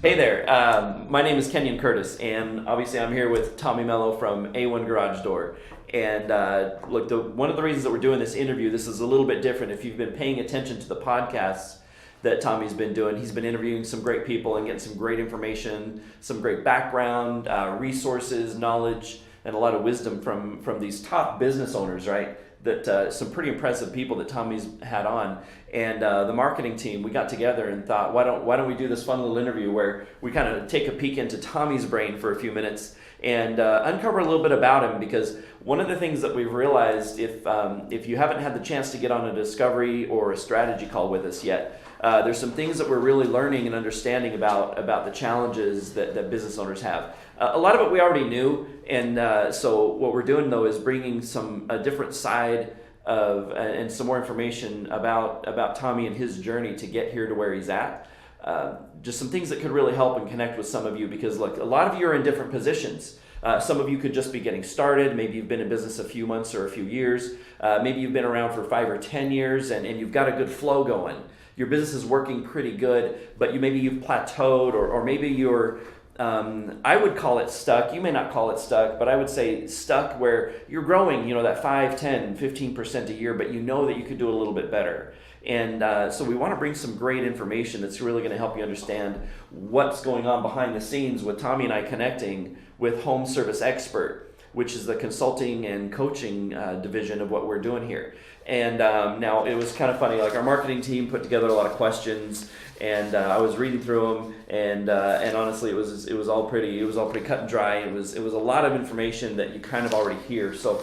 Hey there, my name is Kenyon Curtis, and obviously I'm here with Tommy Mello from A1 Garage Door. And look, one of the reasons that we're doing this interview, this is a little bit different. If you've been paying attention to the podcasts that Tommy's been doing, he's been interviewing some great people and getting some great information, some great background, resources, knowledge, and a lot of wisdom from these top business owners, right? That some pretty impressive people that Tommy's had on, and the marketing team, we got together and thought, why don't we do this fun little interview where we kind of take a peek into Tommy's brain for a few minutes and uncover a little bit about him, because one of the things that we've realized, if you haven't had the chance to get on a discovery or a strategy call with us yet, there's some things that we're really learning and understanding about the challenges that business owners have. A lot of it we already knew, and so what we're doing though is bringing a different side of and some more information about Tommy and his journey to get here to where he's at. Just some things that could really help and connect with some of you, because look, a lot of you are in different positions. Some of you could just be getting started. Maybe you've been in business a few months or a few years. Maybe you've been around for 5 or 10 years and you've got a good flow going. Your business is working pretty good, but maybe you've plateaued, or maybe you're I would call it stuck. You may not call it stuck, but I would say stuck where you're growing, that 5, 10, 15% a year, but you know that you could do a little bit better. And so we want to bring some great information that's really going to help you understand what's going on behind the scenes with Tommy and I connecting with Home Service Expert, which is the consulting and coaching division of what we're doing here. And now it was kind of funny, like our marketing team put together a lot of questions, and I was reading through them, and honestly, it was all pretty cut and dry. It was a lot of information that you kind of already hear. So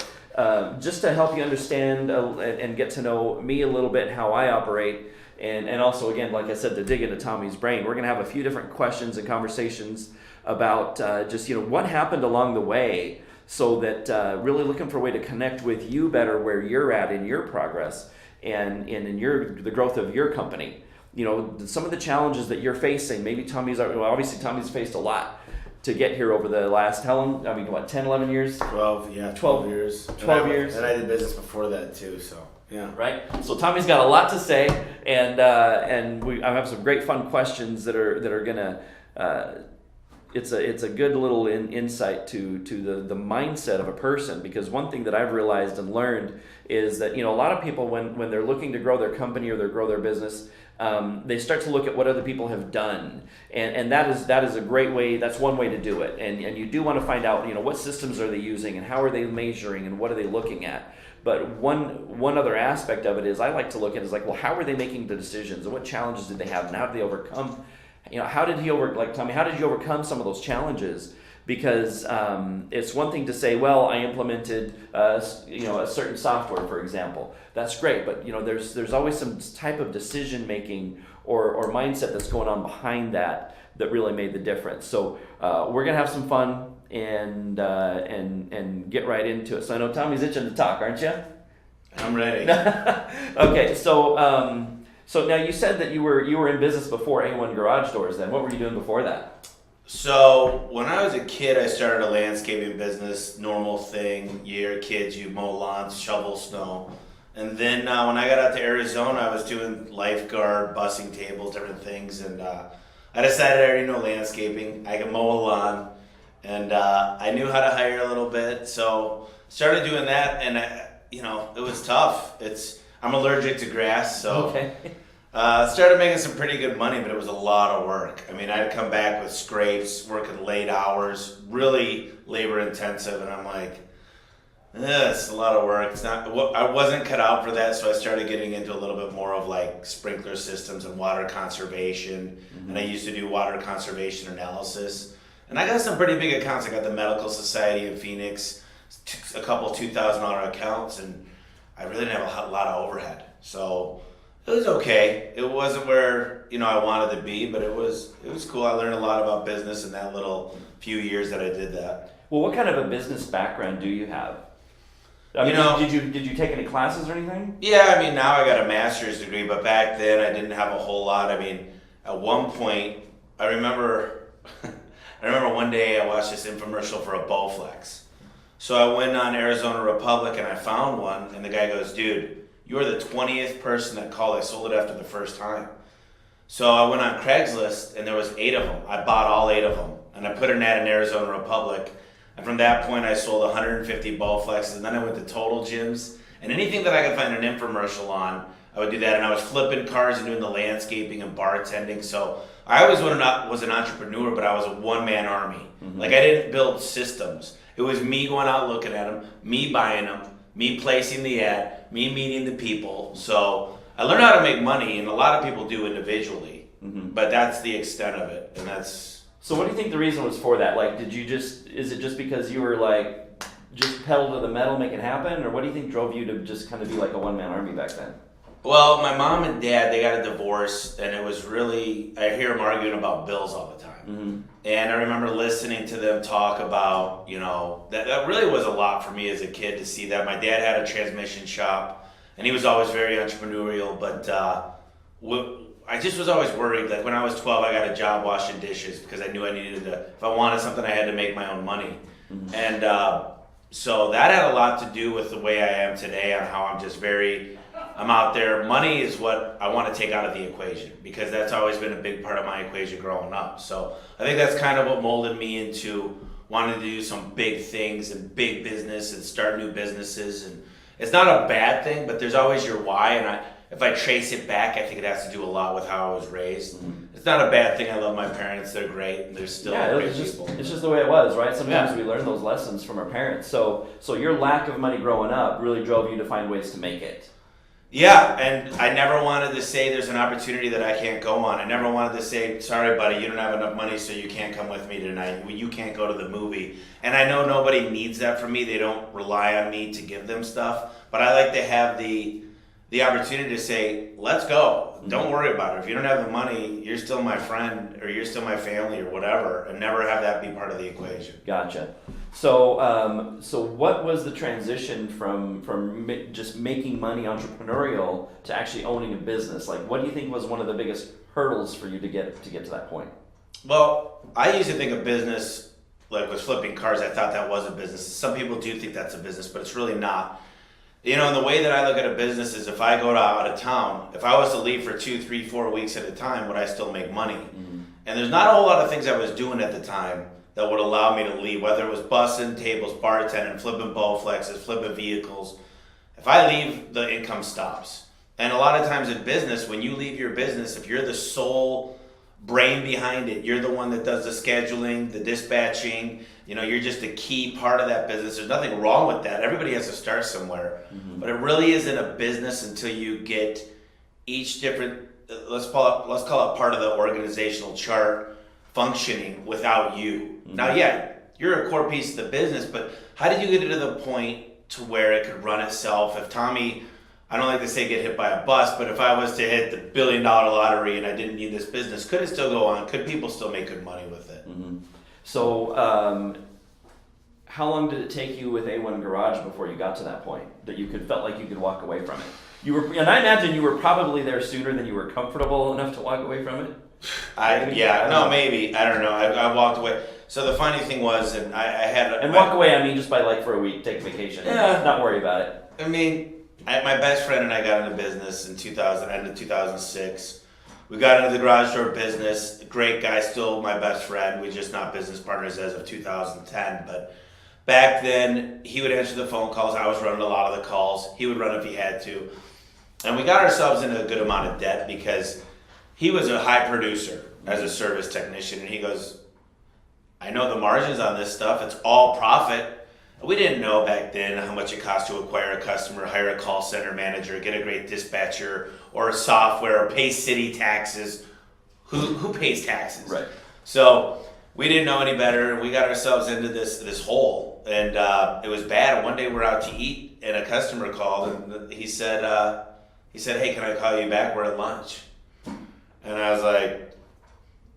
just to help you understand and get to know me a little bit, how I operate, and also again, like I said, to dig into Tommy's brain, we're going to have a few different questions and conversations about just what happened along the way. So that really looking for a way to connect with you better where you're at in your progress and in the growth of your company. Some of the challenges that you're facing. Maybe obviously Tommy's faced a lot to get here over the last, how long? 10, 11 years? 12, yeah, 12 years. 12 years. And I did business before that too, so yeah. Right. So Tommy's got a lot to say, and I have some great fun questions that are gonna. It's a good little insight to the mindset of a person, because one thing that I've realized and learned is that a lot of people when they're looking to grow their company or grow their business, they start to look at what other people have done, and that is a great way. That's one way to do it, and you do want to find out what systems are they using and how are they measuring and what are they looking at. But one other aspect of it is I like to look at is like, well, how are they making the decisions and what challenges did they have and how did they overcome. How did Tommy, how did you overcome some of those challenges? Because it's one thing to say, well, I implemented a certain software, for example. That's great, but there's always some type of decision making or mindset that's going on behind that really made the difference. So we're gonna have some fun and get right into it. So I know Tommy's itching to talk, aren't you? I'm ready. Okay, so. So now you said that you were in business before A1 Garage Doors. Then what were you doing before that? So when I was a kid, I started a landscaping business. Normal thing. You're kids, you mow lawns, shovel snow. And then when I got out to Arizona, I was doing lifeguard, bussing tables, different things. And I decided I already know landscaping. I can mow a lawn, and I knew how to hire a little bit. So started doing that, and it was tough. I'm allergic to grass, so okay. Started making some pretty good money, but it was a lot of work. I mean, I'd come back with scrapes, working late hours, really labor intensive, and I'm like, it's a lot of work. It's not. I wasn't cut out for that, so I started getting into a little bit more of like sprinkler systems and water conservation. Mm-hmm. And I used to do water conservation analysis, and I got some pretty big accounts. I got the Medical Society in Phoenix, a couple $2,000 accounts, and I really didn't have a lot of overhead, so it was okay. It wasn't where I wanted to be, but it was cool. I learned a lot about business in that little few years that I did that. Well, what kind of a business background do you have? I mean, did you take any classes or anything? Yeah, I mean, now I got a master's degree, but back then I didn't have a whole lot. I mean, at one point, I remember one day I watched this infomercial for a Bowflex. So I went on Arizona Republic and I found one, and the guy goes, dude, you are the 20th person that called. I sold it after the first time. So I went on Craigslist, and there was 8 of them. I bought all 8 of them, and I put an ad in Arizona Republic. And from that point, I sold 150 Bowflexes, and then I went to Total Gyms. And anything that I could find an infomercial on, I would do that. And I was flipping cars and doing the landscaping and bartending. So I always was an entrepreneur, but I was a one-man army. Like, I didn't build systems. It was me going out looking at them, me buying them, me placing the ad, me meeting the people. So I learned how to make money, and a lot of people do individually. But that's the extent of it, and that's... So what do you think the reason was for that? Like, is it just because you were like, just pedal to the metal, make it happen? Or what do you think drove you to just kind of be like a one-man army back then? Well, my mom and dad, they got a divorce, and it was really, I hear them arguing about bills all the time. And I remember listening to them talk about, that really was a lot for me as a kid to see that. My dad had a transmission shop, and he was always very entrepreneurial, but I just was always worried. Like, when I was 12, I got a job washing dishes because I knew I needed to, if I wanted something, I had to make my own money. And so that had a lot to do with the way I am today, on how I'm out there. Money is what I want to take out of the equation, because that's always been a big part of my equation growing up. So I think that's kind of what molded me into wanting to do some big things and big business and start new businesses. And it's not a bad thing, but there's always your why. And if I trace it back, I think it has to do a lot with how I was raised. It's not a bad thing. I love my parents. They're great, and they're still great people. It's just the way it was, right? Sometimes we learn those lessons from our parents. So your lack of money growing up really drove you to find ways to make it. Yeah, and I never wanted to say there's an opportunity that I can't go on. I never wanted to say, sorry, buddy, you don't have enough money, so you can't come with me tonight. You can't go to the movie. And I know nobody needs that from me. They don't rely on me to give them stuff. But I like to have the opportunity to say, let's go. Don't worry about it. If you don't have the money, you're still my friend, or you're still my family, or whatever, and never have that be part of the equation. Gotcha. So what was the transition from just making money entrepreneurial to actually owning a business? Like, what do you think was one of the biggest hurdles for you to get to that point? Well, I used to think of business, like with flipping cars, I thought that was a business. Some people do think that's a business, but it's really not. And the way that I look at a business is, if I go out of town, if I was to leave for 2, 3, 4 weeks at a time, would I still make money? And there's not a whole lot of things I was doing at the time that would allow me to leave, whether it was bussing tables, bartending, flipping Bowflexes, flipping vehicles. If I leave, the income stops. And a lot of times in business, when you leave your business, if you're the sole brain behind it, you're the one that does the scheduling, the dispatching, you're just a key part of that business. There's nothing wrong with that. Everybody has to start somewhere. But it really isn't a business until you get each different, let's call it part of the organizational chart functioning without you. Now, you're a core piece of the business, but how did you get it to the point to where it could run itself? If Tommy, I don't like to say get hit by a bus, but if I was to hit the $1 billion lottery and I didn't need this business, could it still go on? Could people still make good money with it? So how long did it take you with A1 Garage before you got to that point that you felt like you could walk away from it? And I imagine you were probably there sooner than you were comfortable enough to walk away from it. Maybe. I don't know. I walked away. So the funny thing was, and I had... walk away, I mean just by for a week, take vacation. Yeah. Not worry about it. I mean, my best friend and I got into business in end of 2006. We got into the garage door business. Great guy, still my best friend. We're just not business partners as of 2010. But back then, he would answer the phone calls. I was running a lot of the calls. He would run if he had to. And we got ourselves into a good amount of debt because he was a high producer as a service technician. And he goes, I know the margins on this stuff. It's all profit. We didn't know back then how much it cost to acquire a customer, hire a call center manager, get a great dispatcher, or a software, or pay city taxes. Who pays taxes? Right. So we didn't know any better, and we got ourselves into this hole, and it was bad. And one day we're out to eat, and a customer called, and he said, "Hey, can I call you back? We're at lunch." And I was like,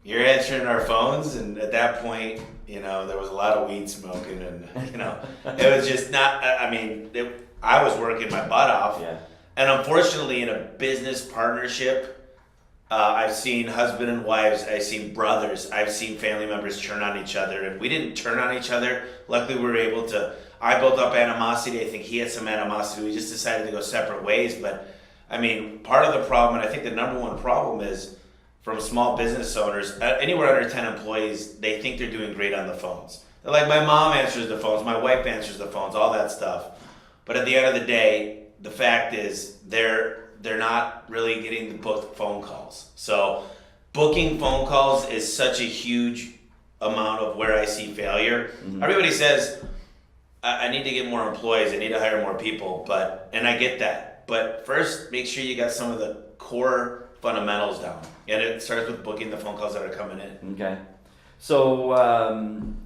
"You're answering our phones?" And at that point, there was a lot of weed smoking, and it was just not. I was working my butt off, and unfortunately, in a business partnership, I've seen husband and wives, I've seen brothers, I've seen family members turn on each other, and we didn't turn on each other. Luckily, we were able to. I built up animosity. I think he had some animosity. We just decided to go separate ways. But part of the problem, and I think the number one problem is, from small business owners, anywhere under 10 employees, they think they're doing great on the phones. They're like, my mom answers the phones, my wife answers the phones, all that stuff. But at the end of the day, the fact is they're not really getting the booked phone calls. So booking phone calls is such a huge amount of where I see failure. Mm-hmm. Everybody says, I need to get more employees, I need to hire more people, and I get that. But first, make sure you got some of the core fundamentals down. And it starts with booking the phone calls that are coming in. Okay. So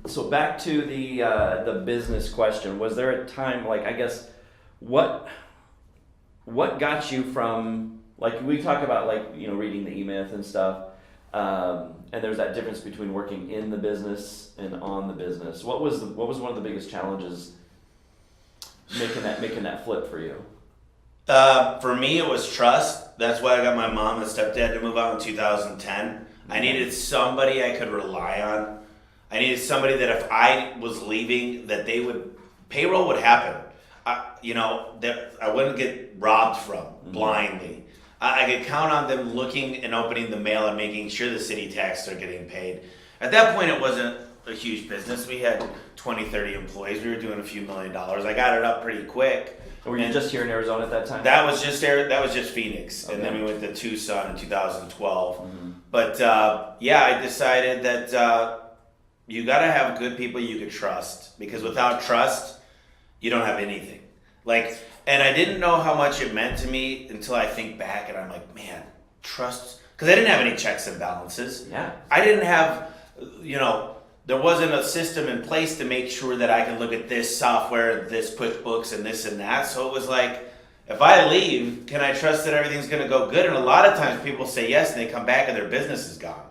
so back to the business question. Was there a time, like, I guess, what got you from, like, we talk about, like, you know, reading the E-Myth and stuff, and there's that difference between working in the business and on the business. What was one of the biggest challenges making that flip for you? For me, it was trust. That's why I got my mom and stepdad to move out in 2010. I needed somebody I could rely on. I needed somebody that if I was leaving, that payroll would happen. That I wouldn't get robbed from blindly. I could count on them looking and opening the mail and making sure the city taxes are getting paid. At that point, it wasn't a huge business. We had 20, 30 employees. We were doing a few $1 million. I got it up pretty quick. Were you just here in Arizona at that time? That was just Phoenix, okay. And then we went to Tucson in 2012. Mm-hmm. But I decided that you got to have good people you could trust, because without trust, you don't have anything. And I didn't know how much it meant to me until I think back, and I'm like, man, trust, because I didn't have any checks and balances. Yeah. I didn't have, there wasn't a system in place to make sure that I can look at this software, this QuickBooks, and this and that. So it was like, if I leave, can I trust that everything's going to go good? And a lot of times people say yes, and they come back and their business is gone.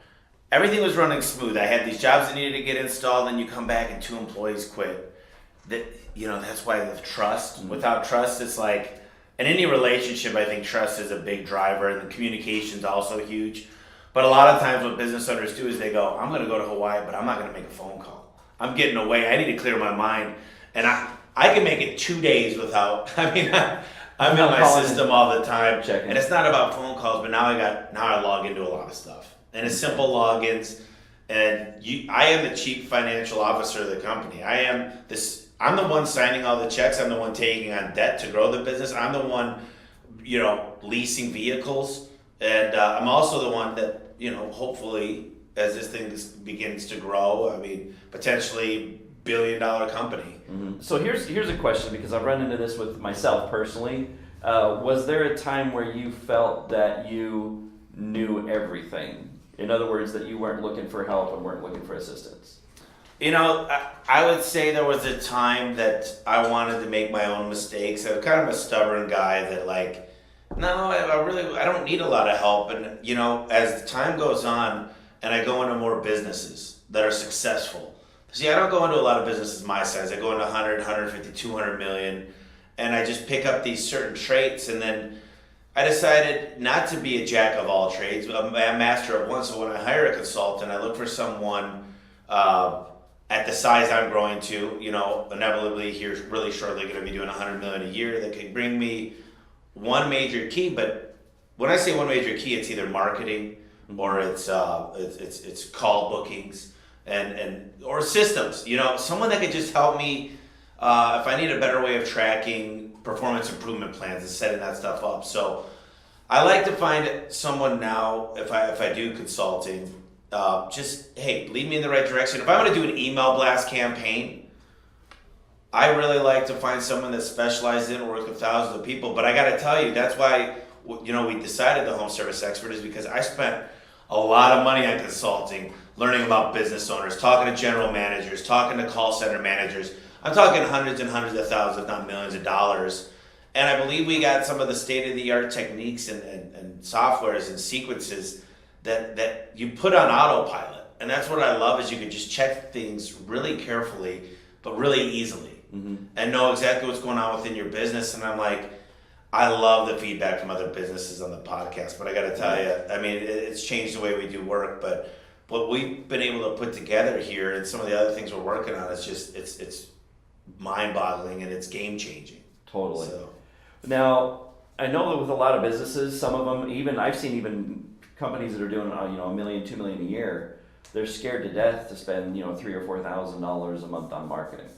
Everything was running smooth. I had these jobs that needed to get installed, and you come back and 2 employees quit. That's why the trust. Mm-hmm. Without trust, it's like, in any relationship, I think trust is a big driver, and the communication's also huge. But a lot of times what business owners do is they go, I'm going to go to Hawaii, but I'm not going to make a phone call. I'm getting away. I need to clear my mind. And I can make it 2 days without, I'm in my system all the time. Checking. And it's not about phone calls, but now I log into a lot of stuff. And it's simple logins. And I am the chief financial officer of the company. I'm the one signing all the checks. I'm the one taking on debt to grow the business. I'm the one, leasing vehicles. And I'm also the one that, hopefully, as this thing begins to grow, potentially $1 billion company. Mm-hmm. So here's a question, because I've run into this with myself personally. Was there a time where you felt that you knew everything? In other words, that you weren't looking for help and weren't looking for assistance? I would say there was a time that I wanted to make my own mistakes. I'm kind of a stubborn guy that no, I don't need a lot of help. And, as the time goes on and I go into more businesses that are successful. See, I don't go into a lot of businesses my size. I go into 100, 150, 200 million. And I just pick up these certain traits. And then I decided not to be a jack of all trades, but a master of one. So when I hire a consultant, I look for someone at the size I'm growing to, inevitably here really shortly going to be doing 100 million a year, that could bring me one major key. But when I say one major key, it's either marketing or it's call bookings and or systems. Someone that could just help me if I need a better way of tracking performance improvement plans and setting that stuff up. So I like to find someone now, if I do consulting, lead me in the right direction. If I want to do an email blast campaign, I really like to find someone that specializes in work with thousands of people. But I got to tell you, that's why we decided the home service expert, is because I spent a lot of money on consulting, learning about business owners, talking to general managers, talking to call center managers. I'm talking hundreds and hundreds of thousands, if not millions of dollars. And I believe we got some of the state-of-the-art techniques and softwares and sequences that you put on autopilot. And that's what I love, is you can just check things really carefully, but really easily. Mm-hmm. And know exactly what's going on within your business. And I'm like, I love the feedback from other businesses on the podcast, but I got to tell you, it's changed the way we do work. But what we've been able to put together here and some of the other things we're working on, it's mind-boggling, and it's game-changing. Totally. So. Now, I know that with a lot of businesses, some of them, I've seen companies that are doing $1 million, $2 million a year, they're scared to death to spend $3,000 or $4,000 a month on marketing.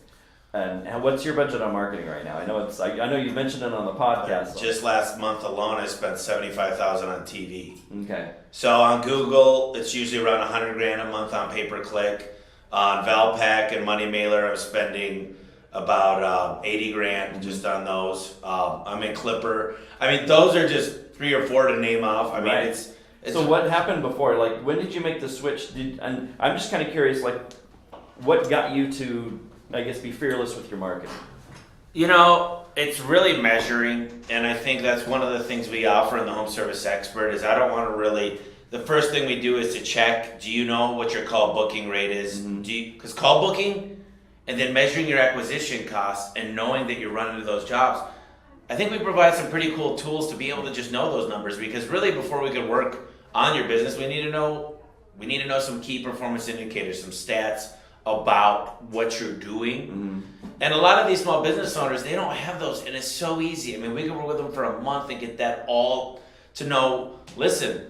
And what's your budget on marketing right now? I know you've mentioned it on the podcast. Just last month alone, I spent $75,000 on TV. Okay. So on Google, it's usually around $100,000 a month on pay-per-click. On Valpak and Money Mailer, I'm spending about $80,000 just on those. I'm in Clipper. I mean, those are just 3 or 4 to name off. I mean, Right. it's So what happened before? Like, when did you make the switch? And I'm just kind of curious, like, what got you to, I guess, be fearless with your marketing? It's really measuring, and I think that's one of the things we offer in the Home Service Expert is I don't want to really. The first thing we do is to check. Do you know what your call booking rate is? Because call booking, and then measuring your acquisition costs and knowing that you're running into those jobs. I think we provide some pretty cool tools to be able to just know those numbers, because really before we could work on your business, we need to know some key performance indicators, some stats about what you're doing. And a lot of these small business owners, they don't have those, and it's so easy. I mean, we can work with them for a month and get that all to know, listen,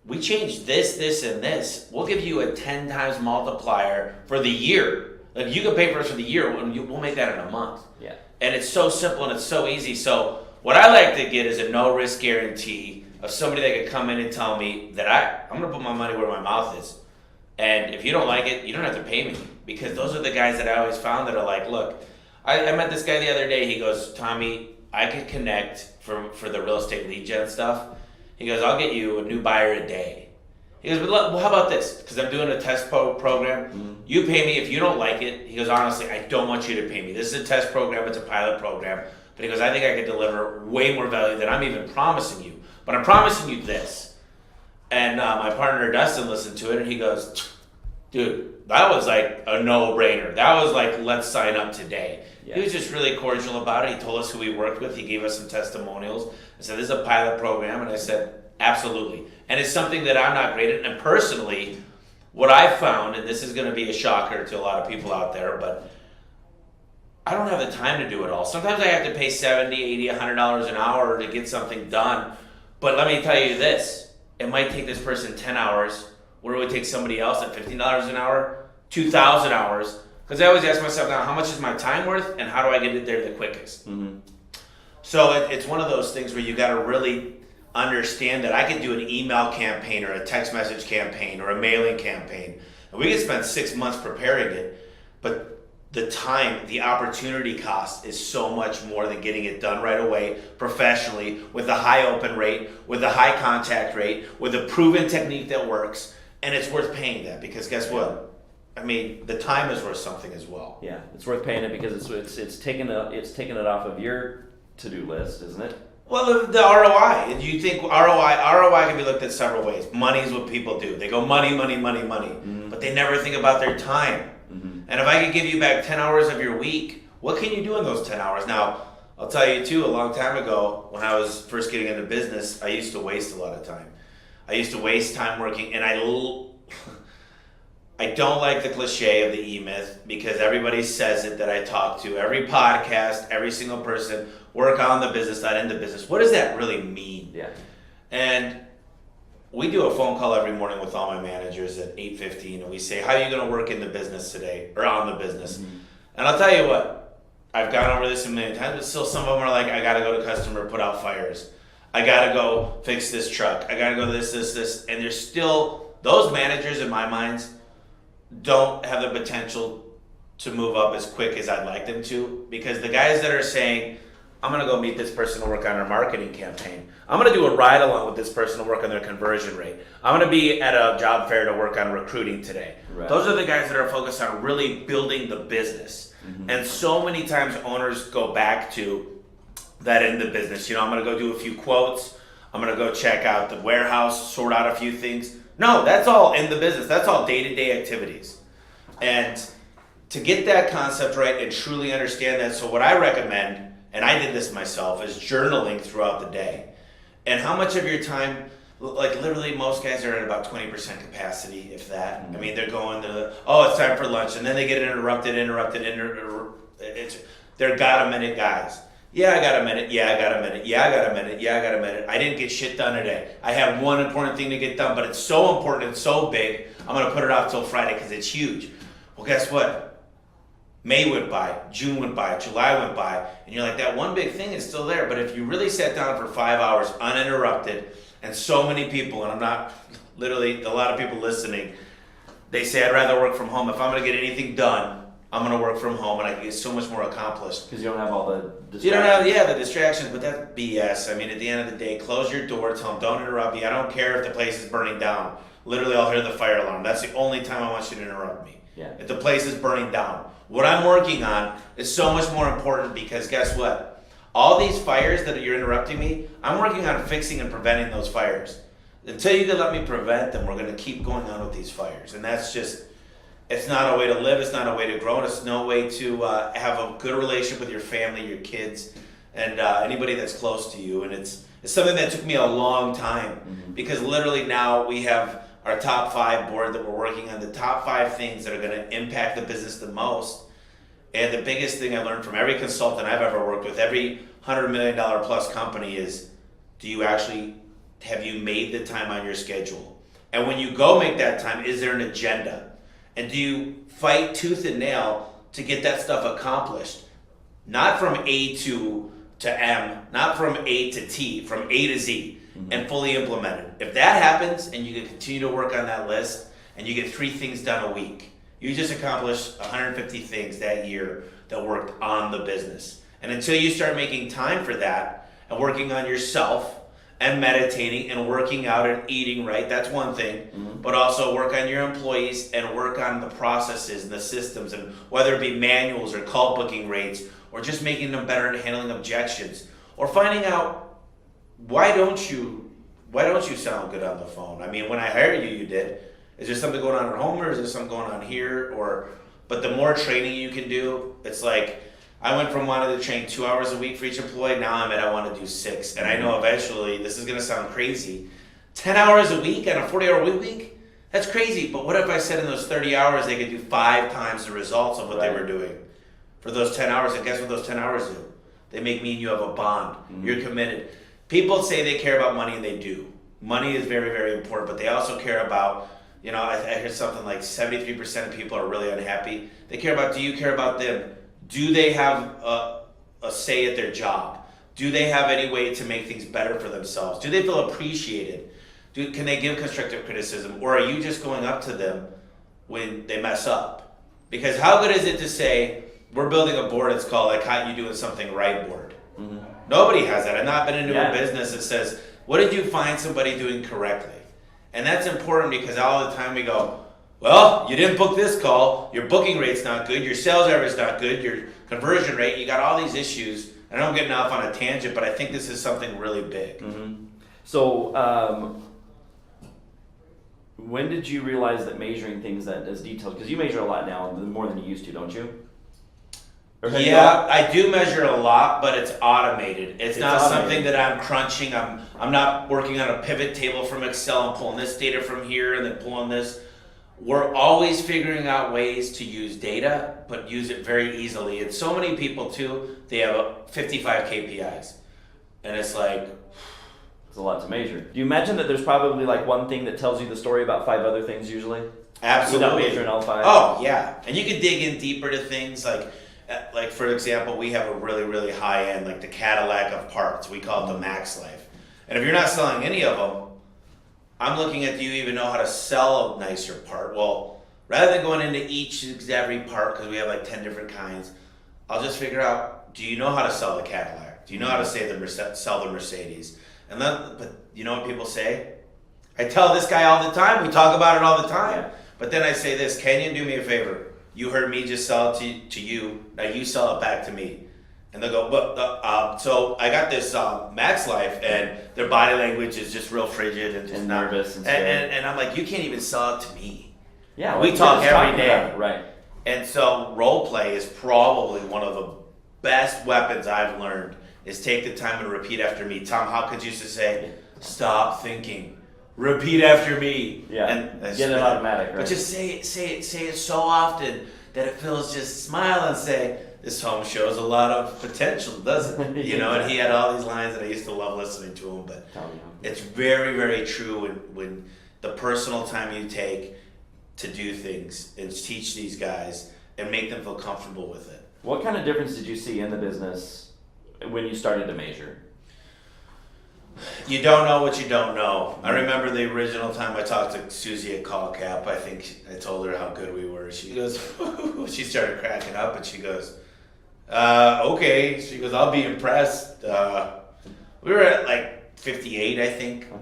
we changed this, this, and this. We'll give you a 10 times multiplier for the year. Like, you can pay for us for the year, we'll make that in a month. Yeah. And it's so simple and it's so easy. So what I like to get is a no risk guarantee of somebody that could come in and tell me that I'm going to put my money where my mouth is. And if you don't like it, you don't have to pay me. Because those are the guys that I always found that are like, look, I met this guy the other day. He goes, Tommy, I could connect for the real estate lead gen stuff. He goes, I'll get you a new buyer a day. He goes, well, how about this? Because I'm doing a test program. You pay me if you don't like it. He goes, honestly, I don't want you to pay me. This is a test program. It's a pilot program. But he goes, I think I could deliver way more value than I'm even promising you. But I'm promising you this. And my partner Dustin listened to it, and he goes, dude, that was like a no-brainer. That was like, let's sign up today. Yeah. He was just really cordial about it. He told us who he worked with. He gave us some testimonials. I said, this is a pilot program. And I said, absolutely. And it's something that I'm not great at. And personally, what I've found, and this is going to be a shocker to a lot of people out there, but I don't have the time to do it all. Sometimes I have to pay $70, $80, $100 an hour to get something done. But let me tell you this. It might take this person 10 hours, where it would take somebody else at $15 an hour, 2,000 hours. Because I always ask myself now, how much is my time worth, and how do I get it there the quickest? So it's one of those things where you got to really understand that I can do an email campaign or a text message campaign or a mailing campaign. And we can spend 6 months preparing it, but the time, the opportunity cost is so much more than getting it done right away, professionally, with a high open rate, with a high contact rate, with a proven technique that works. And it's worth paying that, because guess what? I mean, the time is worth something as well. Yeah, it's worth paying it because it's taking it off of your to-do list, isn't it? Well, the ROI. You think ROI can be looked at several ways. Money is what people do. They go money, money, money, money. But they never think about their time. And if I could give you back 10 hours of your week, what can you do in those 10 hours? Now, I'll tell you too, a long time ago, when I was first getting into business, I used to waste a lot of time. I used to waste time working, and I don't like the cliche of the E-Myth, because everybody says it that I talk to. Every podcast, every single person, work on the business, not in the business. What does that really mean? Yeah. And we do a phone call every morning with all my managers at 8:15, and we say, how are you going to work in the business today, or on the business? And I'll tell you what, I've gone over this a million times, but still some of them are like, I got to go to customer, put out fires. I got to go fix this truck. I got to go this. And there's still, those managers in my minds don't have the potential to move up as quick as I'd like them to, because the guys that are saying, I'm going to go meet this person to work on our marketing campaign. I'm going to do a ride along with this person to work on their conversion rate. I'm going to be at a job fair to work on recruiting today. Right. Those are the guys that are focused on really building the business. And so many times owners go back to that in the business. I'm going to go do a few quotes. I'm going to go check out the warehouse, sort out a few things. No, that's all in the business. That's all day-to-day activities. And to get that concept right and truly understand that, so what I recommend, and I did this myself, is journaling throughout the day. And how much of your time, like literally most guys are at about 20% capacity, if that. I mean, they're going to, it's time for lunch, and then they get interrupted. They're got-a-minute guys. Yeah, I got a minute. Yeah, I got a minute. Yeah, I got a minute. Yeah, I got a minute. I didn't get shit done today. I have one important thing to get done, but it's so important and so big, I'm going to put it off till Friday because it's huge. Well, guess what? May went by, June went by, July went by, and you're like, that one big thing is still there. But if you really sat down for 5 hours uninterrupted, and so many people, and I'm not literally, a lot of people listening, they say, I'd rather work from home. If I'm going to get anything done, I'm going to work from home, and I can get so much more accomplished. Because you don't have all the distractions. You don't have, the distractions, but that's BS. I mean, at the end of the day, close your door, tell them, don't interrupt me. I don't care if the place is burning down. Literally, I'll hear the fire alarm. That's the only time I want you to interrupt me. Yeah. If the place is burning down. What I'm working on is so much more important because guess what? All these fires that you're interrupting me, I'm working on fixing and preventing those fires. Until you can let me prevent them, we're going to keep going on with these fires. And that's just, it's not a way to live. It's not a way to grow. And it's no way to have a good relationship with your family, your kids, and anybody that's close to you. And it's something that took me a long time because literally now we have our top 5 board that we're working on, the top 5 things that are going to impact the business the most. And the biggest thing I learned from every consultant I've ever worked with, every $100 million plus company is, have you made the time on your schedule? And when you go make that time, is there an agenda? And do you fight tooth and nail to get that stuff accomplished? Not from A to M, not from A to T, from A to Z, and fully implemented. If that happens and you can continue to work on that list and you get 3 things done a week, you just accomplished 150 things that year that worked on the business. And until you start making time for that and working on yourself and meditating and working out and eating right, that's one thing, but also work on your employees and work on the processes and the systems, and whether it be manuals or call booking rates or just making them better at handling objections or finding out why don't you sound good on the phone? I mean, when I hired you, you did. Is there something going on at home or is there something going on here? But the more training you can do, it's like, I went from wanting to train 2 hours a week for each employee, now I'm at I want to do 6. And I know eventually, this is going to sound crazy, 10 hours a week on a 40-hour week? That's crazy. But what if I said in those 30 hours they could do 5 times the results of what they were doing for those 10 hours? And guess what those 10 hours do? They make me and you have a bond. You're committed. People say they care about money, and they do. Money is very, very important, but they also care about, I heard something like 73% of people are really unhappy. They care about, do you care about them? Do they have a say at their job? Do they have any way to make things better for themselves? Do they feel appreciated? Can they give constructive criticism? Or are you just going up to them when they mess up? Because how good is it to say, we're building a board, it's called, I caught you doing something right board. Nobody has that. I've not been into a business that says, what did you find somebody doing correctly? And that's important because all the time we go, well, you didn't book this call, your booking rate's not good, your sales average is not good, your conversion rate, you got all these issues. And I don't get off on a tangent, but I think this is something really big. So, when did you realize that measuring things that as detailed, because you measure a lot now, more than you used to, don't you? Yeah, I do measure a lot, but it's automated. It's not something that I'm crunching. I'm not working on a pivot table from Excel and pulling this data from here and then pulling this. We're always figuring out ways to use data, but use it very easily. And so many people too, they have 55 KPIs. And it's like, it's a lot to measure. Do you imagine that there's probably like one thing that tells you the story about 5 other things usually? Absolutely. Without measuring all 5? Oh, yeah. And you can dig in deeper to things like for example, we have a really, really high end, like the Cadillac of parts. We call it the Max Life. And if you're not selling any of them, I'm looking at, do you even know how to sell a nicer part? Well, rather than going into every part, because we have like 10 different kinds, I'll just figure out, do you know how to sell the Cadillac? Do you know how to sell the Mercedes? And then, but you know what people say? I tell this guy all the time. We talk about it all the time. Yeah. But then I say this, Kenyon, do me a favor. You heard me just sell it to you. Now you sell it back to me. And they'll go, but so I got this Max Life, and their body language is just real frigid and just nervous and I'm like, you can't even sell it to me. Yeah, we talk every day, right? And so role play is probably one of the best weapons I've learned. Is take the time and repeat after me. Tom Hopkins used to say, "Stop thinking, repeat after me." Yeah, and get it automatic, right? But just say it so often that it feels, just smile and say, this home shows a lot of potential, doesn't it? You know, and he had all these lines that I used to love listening to him, but it's very, very true when the personal time you take to do things and teach these guys and make them feel comfortable with it. What kind of difference did you see in the business when you started to measure? You don't know what you don't know. I remember the original time I talked to Susie at Call Cap. I think I told her how good we were. She goes, she started cracking up and she goes, okay. She goes, I'll be impressed. We were at like 58, I think. Uh-huh.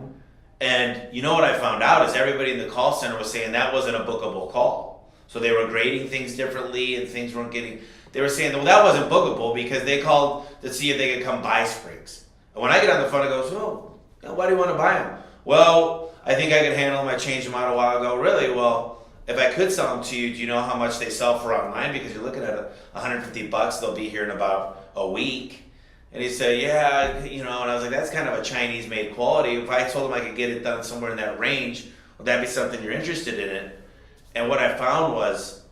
And you know what I found out is everybody in the call center was saying that wasn't a bookable call. So they were grading things differently and things weren't getting, they were saying, well, that wasn't bookable because they called to see if they could come buy sprigs. And when I get on the phone, I go, why do you want to buy them? Well, I think I could handle them. I changed them out a while ago. Really? Well, if I could sell them to you, do you know how much they sell for online? Because you're looking at $150. They'll be here in about a week. And he said, yeah, you know, and I was like, that's kind of a Chinese-made quality. If I told him I could get it done somewhere in that range, would that be something you're interested in it? And what I found was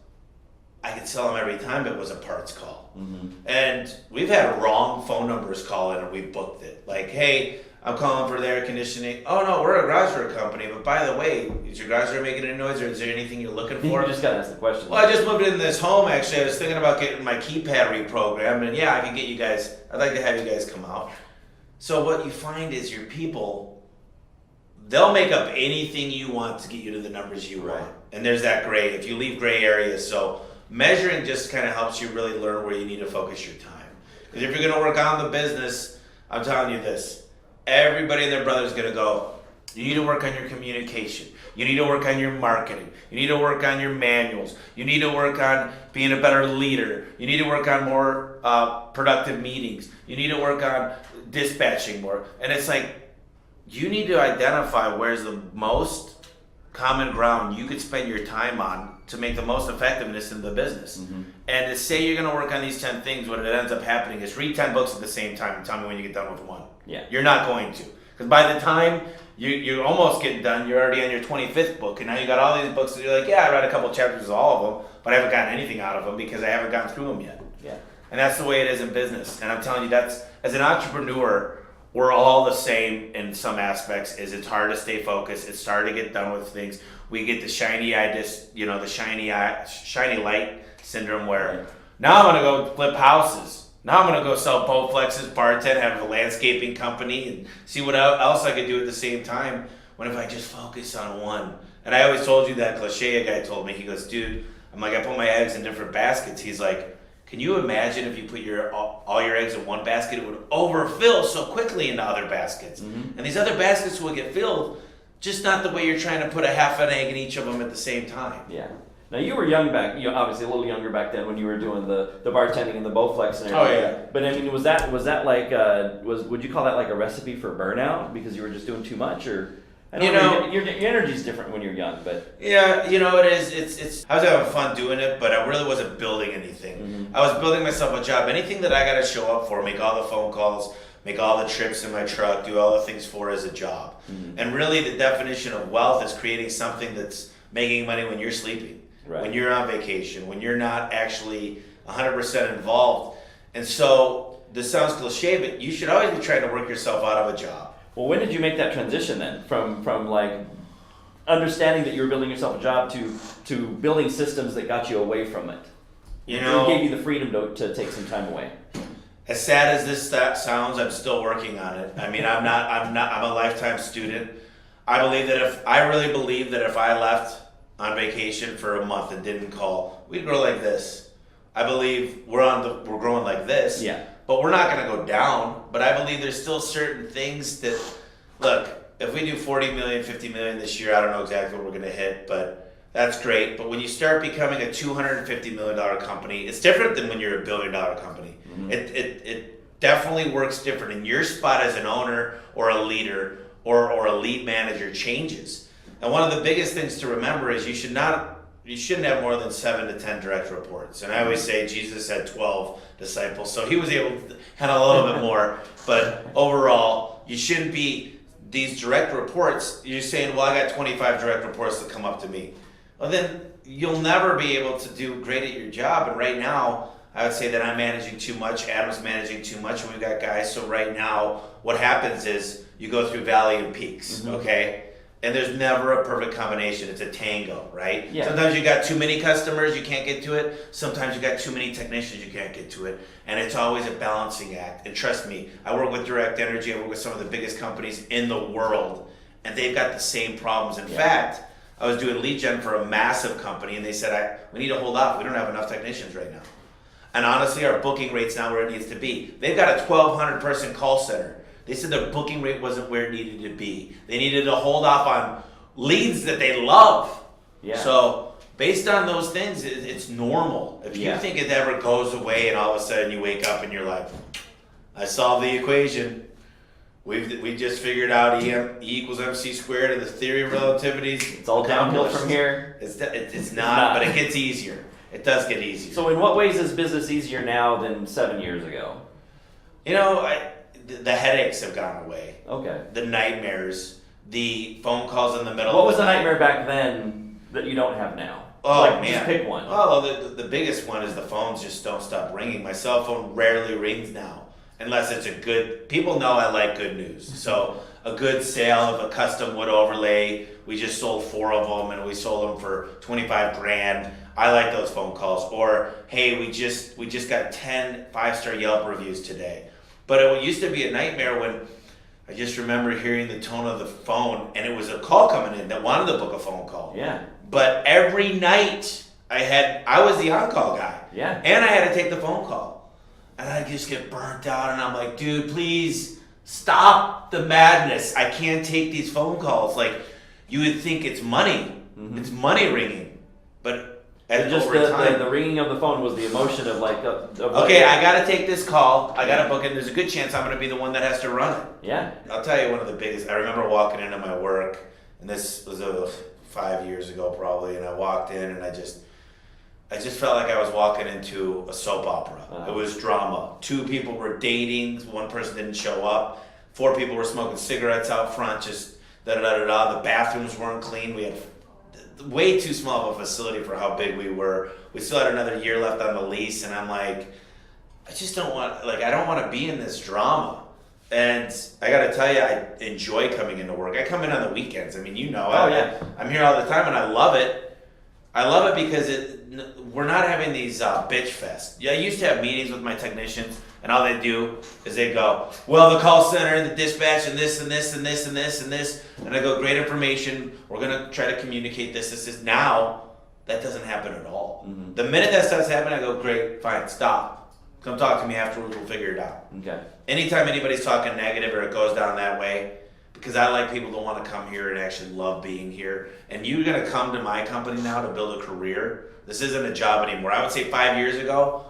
I could sell them every time it was a parts call. Mm-hmm. And we've had wrong phone numbers call in and we booked it. Like, hey, I'm calling for the air conditioning. Oh, no, we're a garage door company. But by the way, is your garage door making any noise or is there anything you're looking for? You just got to ask the question. Well, I just moved into this home, actually. I was thinking about getting my keypad reprogrammed. And yeah, I can get you guys, I'd like to have you guys come out. So what you find is your people, they'll make up anything you want to get you to the numbers you want. And there's that gray, if you leave gray areas. So measuring just kind of helps you really learn where you need to focus your time. Because if you're going to work on the business, I'm telling you this, everybody and their brother is going to go, you need to work on your communication. You need to work on your marketing. You need to work on your manuals. You need to work on being a better leader. You need to work on more productive meetings. You need to work on dispatching more. And it's like, you need to identify where's the most common ground you could spend your time on to make the most effectiveness in the business. Mm-hmm. And to say you're going to work on these 10 things, what it ends up happening is read 10 books at the same time and tell me when you get done with one. Yeah. You're not going to. Because by the time you're almost getting done, you're already on your 25th book. And now you got all these books that you're like, yeah, I read a couple chapters of all of them, but I haven't gotten anything out of them because I haven't gotten through them yet. Yeah. And that's the way it is in business. And I'm telling you, that's, as an entrepreneur, we're all the same in some aspects. Is it's hard to stay focused. It's hard to get done with things. We get the shiny light syndrome where now I'm gonna go flip houses. Now I'm gonna go sell Bowflexes, bartend, have a landscaping company, and see what else I could do at the same time. When if I just focus on one. And I always told you that cliche. A guy told me, he goes, dude, I'm like, I put my eggs in different baskets. He's like, can you imagine if you put all your eggs in one basket, it would overfill so quickly into other baskets. Mm-hmm. And these other baskets will get filled, just not the way you're trying to put a half an egg in each of them at the same time. Yeah. Now you were young back, you obviously a little younger back then when you were doing the bartending and the Bowflex and everything. Oh yeah. But I mean, was that like would you call that like a recipe for burnout because you were just doing too much, or I don't know, your energy's different when you're young, but yeah, you know it is. It's I was having fun doing it, but I really wasn't building anything. Mm-hmm. I was building myself a job. Anything that I got to show up for, make all the phone calls, make all the trips in my truck, do all the things for as a job. Mm-hmm. And really, the definition of wealth is creating something that's making money when you're sleeping, right. when you're on vacation, when you're not actually 100% involved. And so this sounds cliche, but you should always be trying to work yourself out of a job. Well, when did you make that transition then from like understanding that you were building yourself a job to building systems that got you away from it? You know, it gave you the freedom to take some time away. As sad as this sounds, I'm still working on it. I mean, I'm a lifetime student. I really believe that if I left on vacation for a month and didn't call, we'd grow like this. I believe we're growing like this. Yeah. But we're not going to go down. But I believe there's still certain things that, look, if we do 40 million, 50 million this year, I don't know exactly what we're going to hit, but that's great. But when you start becoming a $250 million company, it's different than when you're a $1 billion company. Mm-hmm. It definitely works different. And your spot as an owner or a leader or a lead manager changes. And one of the biggest things to remember is you shouldn't have more than 7 to 10 direct reports. And I always say Jesus had 12 disciples, so he was able to handle a little bit more. But overall, you shouldn't be these direct reports. You're saying, well, I got 25 direct reports that come up to me. Well, then you'll never be able to do great at your job. And right now, I would say that I'm managing too much, Adam's managing too much, and we've got guys. So right now, what happens is you go through valley and peaks, okay? And there's never a perfect combination. It's a tango, right? Yeah. Sometimes you got too many customers, you can't get to it. Sometimes you got too many technicians, you can't get to it. And it's always a balancing act. And trust me, I work with Direct Energy, I work with some of the biggest companies in the world, and they've got the same problems. In fact, I was doing lead gen for a massive company, and they said, we need to hold off. We don't have enough technicians right now. And honestly, our booking rate's not where it needs to be. They've got a 1,200 person call center. They said their booking rate wasn't where it needed to be. They needed to hold off on leads that they love. Yeah. So based on those things, it's normal. If you think it ever goes away and all of a sudden you wake up and you're like, I solved the equation. We just figured out E equals MC squared and the theory of relativity. It's all downhill from here. It's not, but it gets easier. It does get easier. So in what ways is business easier now than 7 years ago? You know, the headaches have gone away. Okay. The nightmares, the phone calls in the middle. What was the nightmare back then that you don't have now? Oh, like, man. Just pick one. Well, the biggest one is the phones just don't stop ringing. My cell phone rarely rings now, unless it's a good. People know I like good news. So a good sale of a custom wood overlay. We just sold 4 of them, and we sold them for 25 grand. I like those phone calls. Or hey, we just got 10 5-star Yelp reviews today. But it used to be a nightmare when I just remember hearing the tone of the phone, and it was a call coming in that wanted to book a phone call. Yeah. But every night I was the on-call guy. Yeah. And I had to take the phone call. And I just get burnt out, and I'm like, dude, please stop the madness. I can't take these phone calls. Like, you would think it's money. It's money ringing. But just the ringing of the phone was the emotion of like okay, I gotta take this call, I gotta book it, there's a good chance I'm gonna be the one that has to run it. Yeah. I'll tell you one of the biggest. I remember walking into my work, and this was 5 years ago probably, and I walked in and I just felt like I was walking into a soap opera. It was drama. 2 people were dating, 1 person didn't show up, 4 people were smoking cigarettes out front, just da-da-da-da-da. The bathrooms weren't clean. We had way too small of a facility for how big we were. We still had another year left on the lease, and I'm like, I don't want to be in this drama. And I got to tell you, I enjoy coming into work. I come in on the weekends. I mean, you know, I'm here all the time, and I love it. I love it because we're not having these bitch fest. Yeah, I used to have meetings with my technicians, and all they do is they go, well, the call center and the dispatch and this and this and this and this and this. And I go, great information. We're going to try to communicate this. Now, that doesn't happen at all. The minute that starts happening, I go, great, fine, stop. Come talk to me afterwards. We'll figure it out. Okay. Anytime anybody's talking negative or it goes down that way, because I like people to want to come here and actually love being here. And you're going to come to my company now to build a career. This isn't a job anymore. I would say 5 years ago,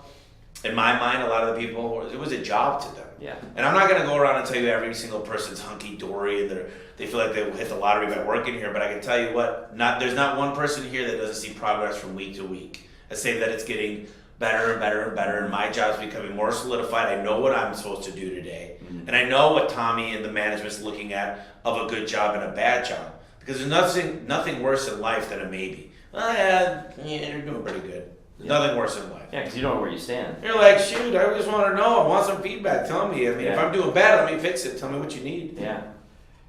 in my mind, a lot of the people, it was a job to them. Yeah. And I'm not going to go around and tell you every single person's hunky-dory and they feel like they hit the lottery by working here, but I can tell you what, there's not one person here that doesn't see progress from week to week. I say that it's getting better and better and better, and my job's becoming more solidified. I know what I'm supposed to do today. And I know what Tommy and the management's looking at of a good job and a bad job. Because there's nothing worse in life than a maybe. You're doing pretty good. There's nothing worse in life. Yeah, because you don't know where you stand. You're like, shoot, I just want to know. I want some feedback. Tell me. I mean, if I'm doing bad, let me fix it. Tell me what you need. Yeah.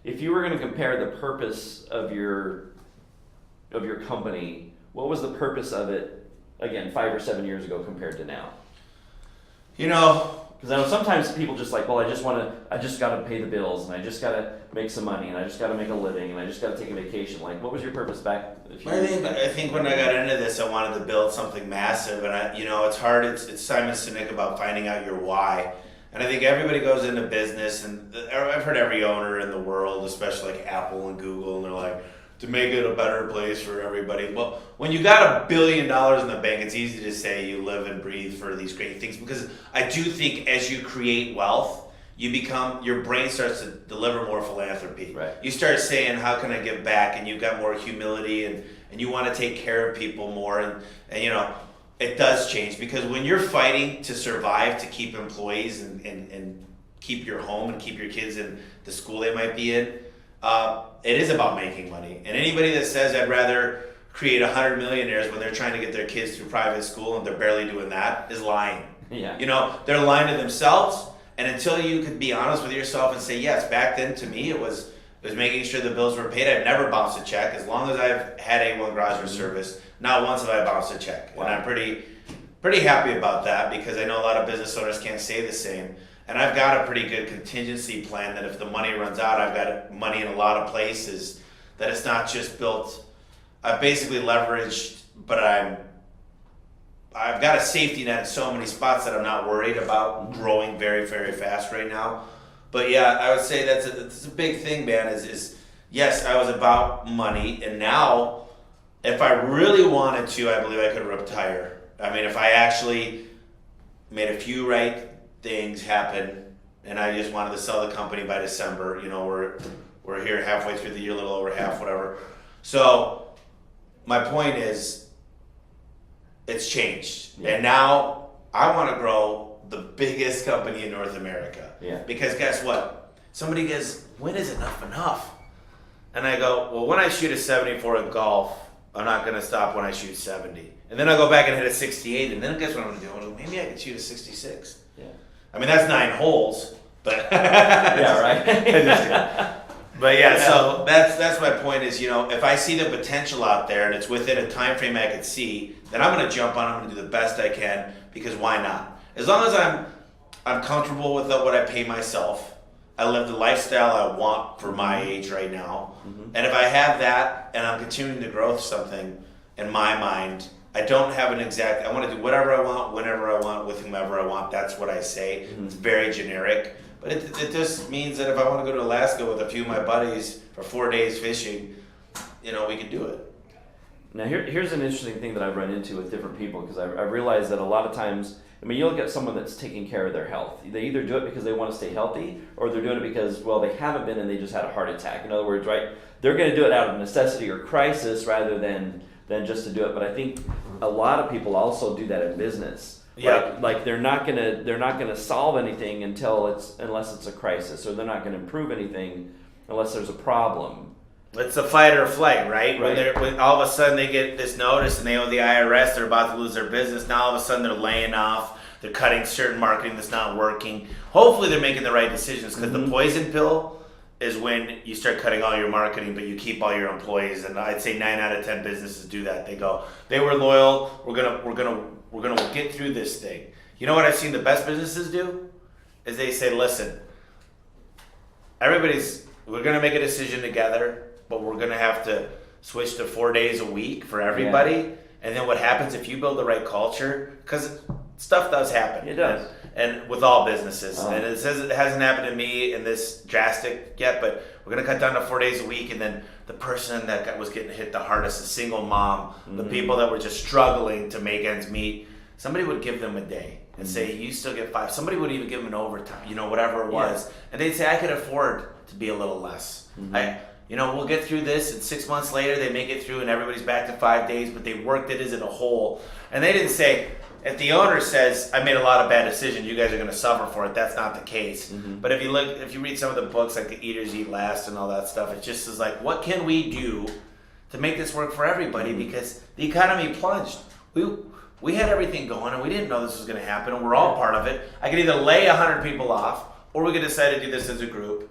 If you were going to compare the purpose of your company, what was the purpose of it, again, 5 or 7 years ago compared to now? You know, because I know sometimes people just like, well, I just got to pay the bills, and I just got to make some money, and I just got to make a living, and I just got to take a vacation. Like, what was your purpose back? I think when I got into this, I wanted to build something massive, and it's hard. It's Simon Sinek about finding out your why. And I think everybody goes into business, and I've heard every owner in the world, especially like Apple and Google, and they're like, to make it a better place for everybody. Well, when you got $1 billion in the bank, it's easy to say you live and breathe for these great things, because I do think as you create wealth, your brain starts to deliver more philanthropy. Right. You start saying, how can I give back? And you've got more humility, and you want to take care of people more. And it does change, because when you're fighting to survive, to keep employees and keep your home and keep your kids in the school they might be in, it is about making money. And anybody that says, I'd rather create 100 millionaires when they're trying to get their kids through private school and they're barely doing that is lying. Yeah. You know, they're lying to themselves. And until you could be honest with yourself and say, yes, back then to me it was making sure the bills were paid. I've never bounced a check. As long as I've had A1 Garage Service, not once have I bounced a check. Wow. And I'm pretty happy about that because I know a lot of business owners can't say the same. And I've got a pretty good contingency plan that if the money runs out, I've got money in a lot of places, that it's not just built. I've basically leveraged, but I've got a safety net in so many spots that I'm not worried about growing very, very fast right now. But yeah, I would say that's a big thing, man, is yes, I was about money, and now if I really wanted to, I believe I could retire. I mean, if I actually made a few right things happen and I just wanted to sell the company by December, you know, we're here halfway through the year, a little over half, whatever. So my point is, it's changed. Yeah. And now I want to grow the biggest company in North America. Yeah. Because guess what? Somebody goes, when is enough? And I go, well, when I shoot a 74 in golf, I'm not going to stop when I shoot 70. And then I go back and hit a 68, and then guess what I'm going to do? I'm gonna go, maybe I could shoot a 66. Yeah. I mean, that's 9 holes, but Yeah, right. But yeah, so that's my point is, you know, if I see the potential out there and it's within a time frame I could see, then I'm going to jump on. I'm going to do the best I can because why not? As long as I'm comfortable with what I pay myself, I live the lifestyle I want for my age right now, and if I have that and I'm continuing to grow something in my mind, I don't have an exact. I want to do whatever I want, whenever I want, with whomever I want. That's what I say. It's very generic. But it just means that if I want to go to Alaska with a few of my buddies for 4 days fishing, you know, we could do it. Now here's an interesting thing that I've run into with different people, because I realized that a lot of times, I mean, you look at someone that's taking care of their health. They either do it because they want to stay healthy, or they're doing it because, well, they haven't been and they just had a heart attack. In other words, right? They're going to do it out of necessity or crisis rather than just to do it. But I think a lot of people also do that in business. Yeah. Like they're not gonna solve anything unless it's a crisis, or they're not gonna improve anything unless there's a problem. It's a fight or flight, right? Right. When all of a sudden they get this notice and they owe the IRS, they're about to lose their business. Now all of a sudden they're laying off, they're cutting certain marketing that's not working. Hopefully they're making the right decisions, because the poison pill is when you start cutting all your marketing, but you keep all your employees. And I'd say 9 out of 10 businesses do that. They go, they were loyal. We're gonna get through this thing. You know what I've seen the best businesses do? Is they say, listen, we're gonna make a decision together, but we're gonna have to switch to 4 days a week for everybody. Yeah. And then what happens if you build the right culture? Because stuff does happen. It does. And with all businesses. And it says it hasn't happened to me in this drastic yet, but we're going to cut down to 4 days a week. And then the person that was getting hit the hardest, a single mom, the people that were just struggling to make ends meet, somebody would give them a day and say, you still get 5. Somebody would even give them an overtime, you know, whatever it was. Yeah. And they'd say, I could afford to be a little less. We'll get through this, and 6 months later they make it through and everybody's back to 5 days, but they worked it as in a whole. And they didn't say, if the owner says, I made a lot of bad decisions, you guys are going to suffer for it, that's not the case. But if you read some of the books like The Eaters Eat Last and all that stuff, it just is like, what can we do to make this work for everybody? Because the economy plunged. We had everything going and we didn't know this was going to happen, and we're all part of it. I could either lay 100 people off, or we could decide to do this as a group.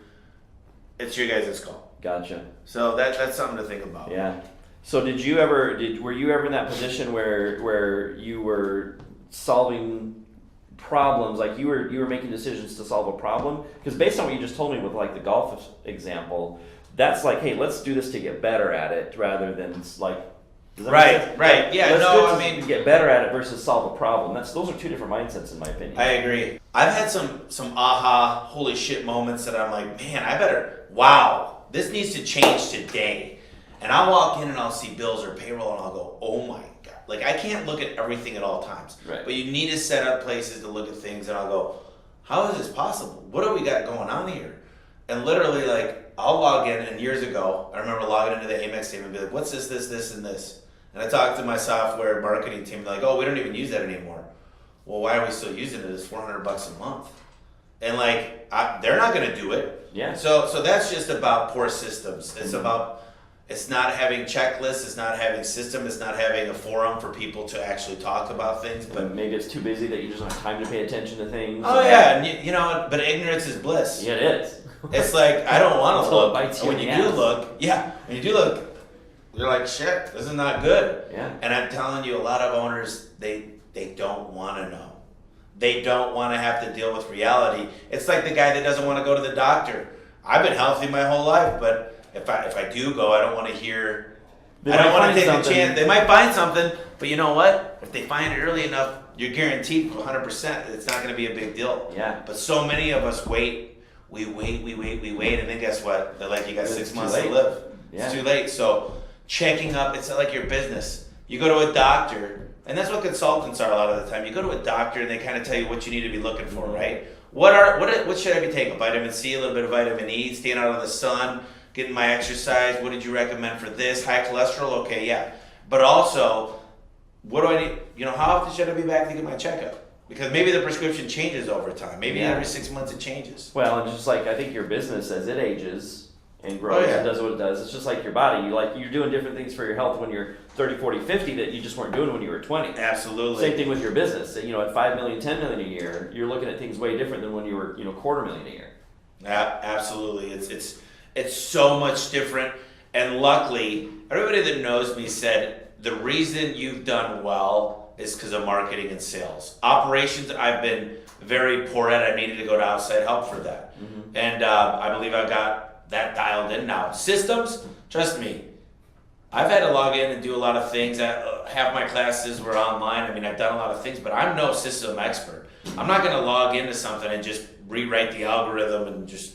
It's your guys' call. Gotcha. So that's something to think about. Yeah. So were you ever in that position where you were solving problems, like you were making decisions to solve a problem? Because based on what you just told me with like the golf example, that's like, hey, let's do this to get better at it, rather than like. Right. Yeah. Let's get better at it versus solve a problem. Those are two different mindsets, in my opinion. I agree. I've had some aha, holy shit moments that I'm like, man, wow, this needs to change today. And I'll walk in and I'll see bills or payroll and I'll go, oh my God. Like, I can't look at everything at all times. Right. But you need to set up places to look at things, and I'll go, how is this possible? What do we got going on here? And literally, like, I'll log in, and years ago, I remember logging into the Amex statement and be like, what's this, and this? And I talked to my software marketing team, like, oh, we don't even use that anymore. Well, why are we still using it? It's $400 a month. And like, they're not going to do it. Yeah. So that's just about poor systems. It's about, It's not having checklists. It's not having system. It's not having a forum for people to actually talk about things. But maybe it's too busy that you just don't have time to pay attention to things. Oh yeah, and you know, but ignorance is bliss. Yeah, it is. It's like I don't want to look. Bites you When you do look, you're like, shit, this is not good. Yeah. And I'm telling you, a lot of owners, they don't want to know. They don't want to have to deal with reality. It's like the guy that doesn't want to go to the doctor. I've been healthy my whole life, but if I do go, I don't want to hear. I don't want to take a chance. They might find something, but you know what? If they find it early enough, you're guaranteed 100%. It's not going to be a big deal. Yeah. But so many of us wait. We wait, and then guess what? They're like, you got 6 months to live. Yeah. It's too late. So checking up, it's like your business. You go to a doctor, and that's what consultants are a lot of the time. You go to a doctor, and they kind of tell you what you need to be looking for, right? What should I be taking? Vitamin C, a little bit of vitamin E, staying out of the sun, getting my exercise. What did you recommend for this? High cholesterol? Okay, yeah. But also, what do I need? You know, how often should I be back to get my checkup? Because maybe the prescription changes over time. Maybe every 6 months it changes. Well, and just like I think your business as it ages and grows and does what it does, it's just like your body. You're doing different things for your health when you're 30, 40, 50 that you just weren't doing when you were 20. Absolutely. Same thing with your business. You know, at 5 million, 10 million a year, you're looking at things way different than when you were, $250,000 a year. Yeah, absolutely. It's so much different. And luckily, everybody that knows me said the reason you've done well is because of marketing and sales. Operations, I've been very poor at. I needed to go to outside help for that. Mm-hmm. And I believe I've got that dialed in now. Systems, trust me, I've had to log in and do a lot of things. Half my classes were online. I mean, I've done a lot of things, but I'm no system expert. I'm not going to log into something and just rewrite the algorithm and just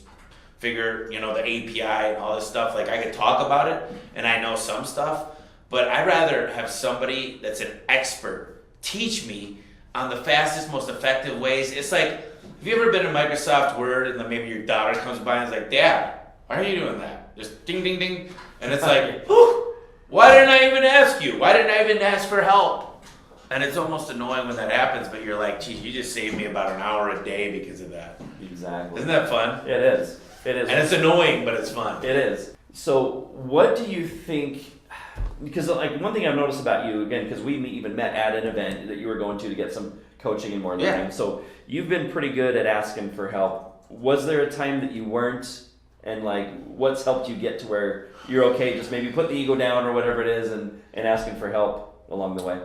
figure, the API and all this stuff. Like, I can talk about it, and I know some stuff, but I'd rather have somebody that's an expert teach me on the fastest, most effective ways. It's like, have you ever been in Microsoft Word and then maybe your daughter comes by and is like, Dad, why are you doing that? Just ding, ding, ding. And it's like, why didn't I even ask you? Why didn't I even ask for help? And it's almost annoying when that happens, but you're like, gee, you just saved me about an hour a day because of that. Exactly. Isn't that fun? It is. It is. And it's annoying, but it's fun. It is. So what do you think, because like one thing I've noticed about you, again, because we even met at an event that you were going to get some coaching and more learning. Yeah. So you've been pretty good at asking for help. Was there a time that you weren't? And like, what's helped you get to where you're okay, just maybe put the ego down or whatever it is and asking for help along the way?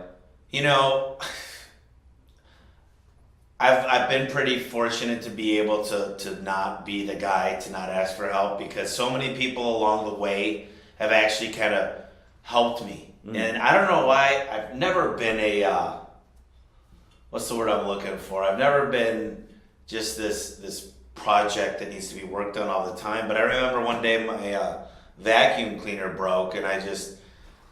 I've been pretty fortunate to be able to not be the guy to not ask for help, because so many people along the way have actually kind of helped me. And I don't know why. I've never been a what's the word I'm looking for? I've never been just this project that needs to be worked on all the time. But I remember one day my vacuum cleaner broke, and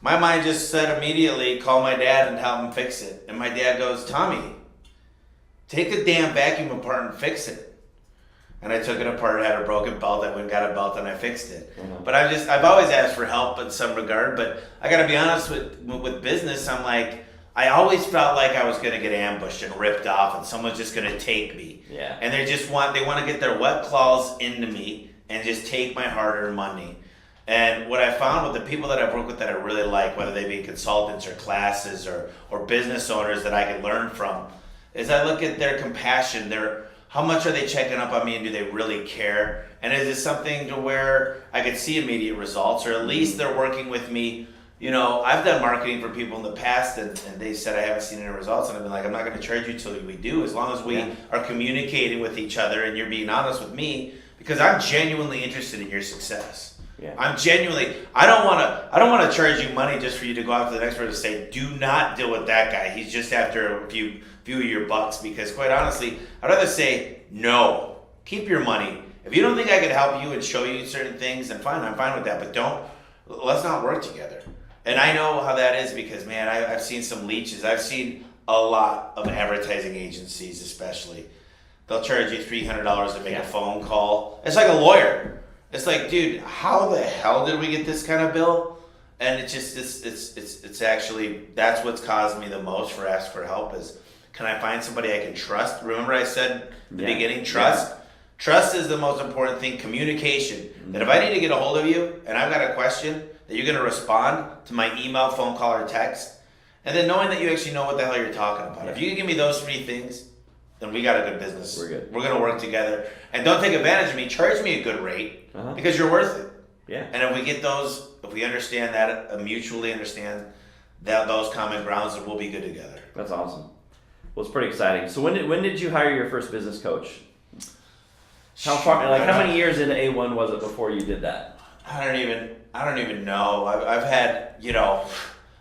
my mind just said immediately, call my dad and have him fix it. And my dad goes, Tommy, take the damn vacuum apart and fix it. And I took it apart, had a broken belt, I went and got a belt and I fixed it. Mm-hmm. But I've always asked for help in some regard, but I gotta be honest with business, I'm like, I always felt like I was gonna get ambushed and ripped off and someone's just gonna take me. Yeah. And they wanna get their wet claws into me and just take my hard-earned money. And what I found with the people that I've worked with that I really like, whether they be consultants or classes or business owners that I can learn from, is I look at their compassion, how much are they checking up on me, and do they really care? And is it something to where I could see immediate results, or at least they're working with me? I've done marketing for people in the past, and they said I haven't seen any results, and I've been like, I'm not going to charge you till we do, as long as we are communicating with each other and you're being honest with me, because I'm genuinely interested in your success. Yeah. I don't want to charge you money just for you to go out to the next person and say, do not deal with that guy. He's just after a few of your bucks, because quite honestly, I'd rather say, no, keep your money. If you don't think I can help you and show you certain things, then fine, I'm fine with that, but let's not work together. And I know how that is, because man, I've seen some leeches. I've seen a lot of advertising agencies, especially. They'll charge you $300 to make a phone call. It's like a lawyer. It's like, dude, how the hell did we get this kind of bill? And it's just, it's actually, that's what's caused me the most for ask for help is, can I find somebody I can trust? Remember I said in the beginning, trust? Yeah. Trust is the most important thing. Communication. Mm-hmm. That if I need to get a hold of you and I've got a question, that you're going to respond to my email, phone call, or text, and then knowing that you actually know what the hell you're talking about. Yeah. If you can give me those 3 things, then we got a good business. We're good. We're going to work together. And don't take advantage of me. Charge me a good rate because you're worth it. Yeah. And if we get those, if we understand that, mutually understand that those common grounds, then we'll be good together. That's awesome. Well, it's pretty exciting. So when did you hire your first business coach? How many years into A1 was it before you did that? I don't even know. I've had,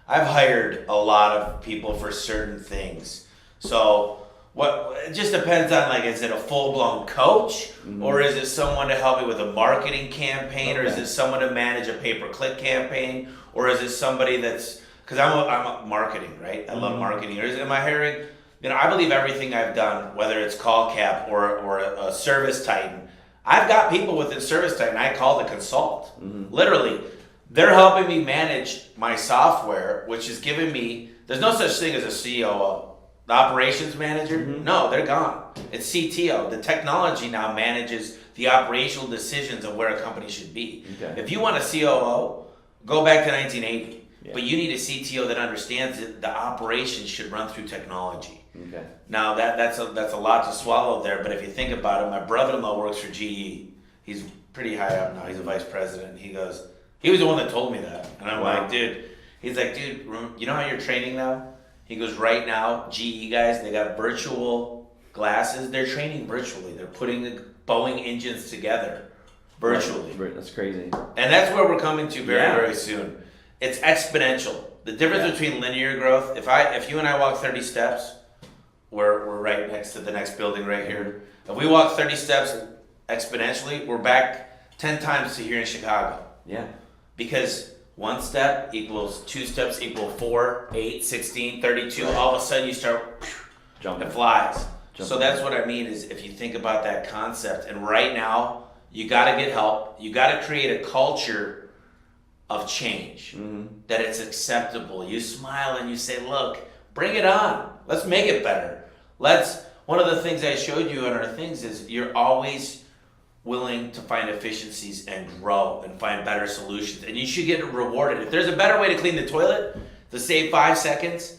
I've hired a lot of people for certain things. So it just depends on, like, is it a full-blown coach or is it someone to help me with a marketing campaign or is it someone to manage a pay-per-click campaign or is it somebody that's, because I'm a marketing, right? I love marketing. Or am I hiring? I believe everything I've done, whether it's Call Cap or a Service Titan, I've got people within Service Titan I call to consult. Literally, they're helping me manage my software, which is giving me, there's no such thing as a COO. The operations manager, no, they're gone. It's CTO. The technology now manages the operational decisions of where a company should be. Okay. If you want a COO, go back to 1980. Yeah. But you need a CTO that understands that the operations should run through technology. Okay. Now that's a lot to swallow there, but if you think about it, my brother-in-law works for GE. He's pretty high up now. He's a vice president. And he was the one that told me that, and I'm like, dude. He's like, dude, you know how you're training now? He goes, right now, GE guys, they got virtual glasses. They're training virtually. They're putting the Boeing engines together virtually. Right. That's crazy. And that's where we're coming to very soon. It's exponential. The difference between linear growth, if you and I walk 30 steps, we're right next to the next building right here. If we walk 30 steps exponentially, we're back 10 times to here in Chicago. Yeah. Because 1 step equals 2 steps equal 4, 8, 16, 32. All of a sudden you start Jumping. It flies. Jumping. So that's what I mean is if you think about that concept, and right now you got to get help. You got to create a culture of change that it's acceptable. You smile and you say, "Look, bring it on. Let's make it better. One of the things I showed you on our things is you're always willing to find efficiencies and grow and find better solutions. And you should get rewarded. If there's a better way to clean the toilet to save 5 seconds,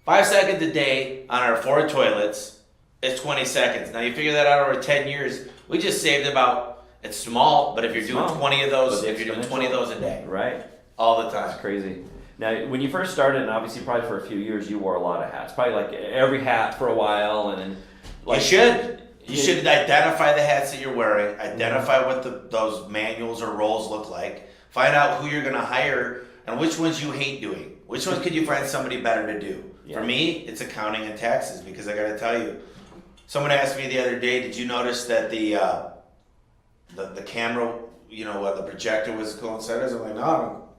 5 seconds a day on our 4 toilets is 20 seconds. Now you figure that out over 10 years, we just saved about, it's small, but if you're doing 20 of those, if you're doing 20 of those a day. Right. All the time. That's crazy. Now, when you first started, and obviously probably for a few years, you wore a lot of hats. Probably like every hat for a while, and then like you should identify the hats that you're wearing, identify what those manuals or roles look like, find out who you're going to hire, and which ones you hate doing. Which ones could you find somebody better to do? Yeah. For me, it's accounting and taxes, because I got to tell you, someone asked me the other day, did you notice that the camera, the projector was coinciding? I'm like, no,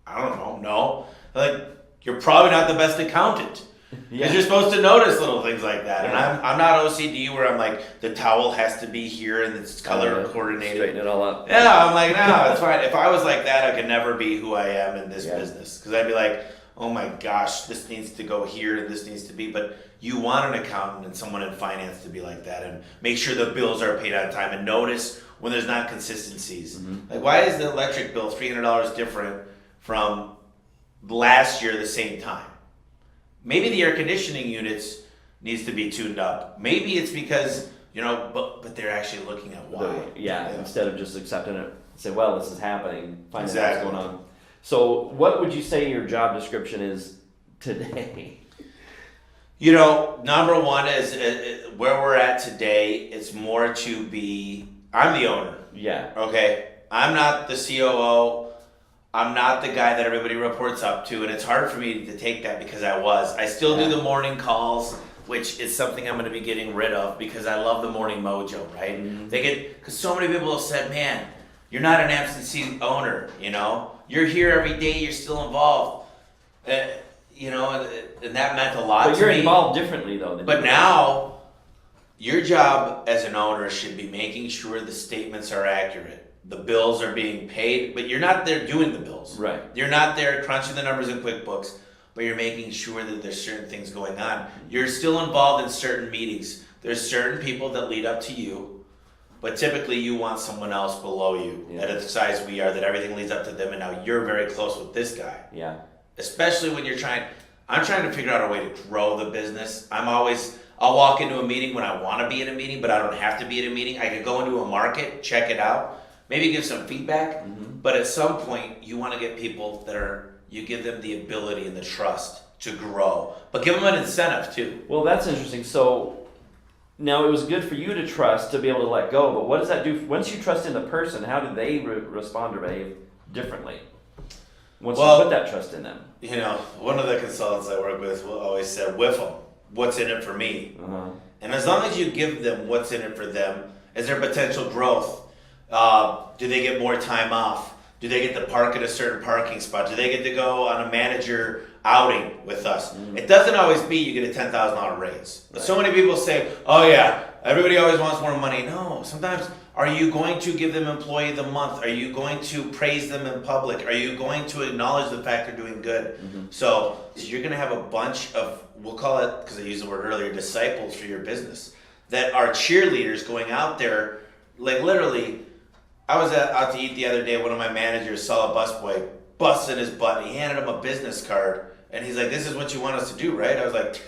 I don't know. No. They're like, you're probably not the best accountant. Because you're supposed to notice little things like that. And I'm not OCD where I'm like, the towel has to be here and it's color coordinated. Straighten it all up. Yeah, I'm like, no, it's fine. If I was like that, I could never be who I am in this business. Because I'd be like, oh my gosh, this needs to go here and this needs to be. But you want an accountant and someone in finance to be like that and make sure the bills are paid on time and notice when there's not consistencies. Like, why is the electric bill $300 different from last year the same time? Maybe the air conditioning units needs to be tuned up. Maybe it's because, but they're actually looking at why. Instead of just accepting it, say, well, this is happening, find out what's going on. So what would you say your job description is today? Number one is where we're at today, it's more to be, I'm the owner. Yeah. Okay? I'm not the COO. I'm not the guy that everybody reports up to, and it's hard for me to take that because I still do the morning calls, which is something I'm going to be getting rid of because I love the morning mojo, right? Because so many people have said, man, you're not an absentee owner, You're here every day, you're still involved. And that meant a lot to me. But you're involved differently, though. But now, your job as an owner should be making sure the statements are accurate. The bills are being paid, but you're not there doing the bills. Right. You're not there crunching the numbers in QuickBooks, but you're making sure that there's certain things going on. You're still involved in certain meetings. There's certain people that lead up to you But typically you want someone else below you at the size we are, that everything leads up to them, and now you're very close with this guy. Yeah. Especially when I'm trying to figure out a way to grow the business. I'll walk into a meeting when I want to be in a meeting, but I don't have to be in a meeting. I could go into a market, check it out, maybe give some feedback, but at some point you want to get people you give them the ability and the trust to grow, but give them an incentive too. Well, that's interesting. So now it was good for you to trust, to be able to let go, but what does that do? Once you trust in the person, how do they respond or behave differently? Once you put that trust in them. You know, one of the consultants I work with always said, whiff them. What's in it for me? And as long as you give them what's in it for them, is there potential growth? Do they get more time off? Do they get to park at a certain parking spot? Do they get to go on a manager outing with us? It doesn't always be you get a $10,000 raise. Right. So many people say, oh yeah, everybody always wants more money. No, sometimes, are you going to give them employee of the month? Are you going to praise them in public? Are you going to acknowledge the fact they're doing good? So you're going to have a bunch of, we'll call it, because I used the word earlier, disciples for your business, that are cheerleaders going out there. Like literally, I was out to eat the other day. One of my managers saw a busboy busting his butt, and he handed him a business card, and he's like, this is what you want us to do, right? I was like,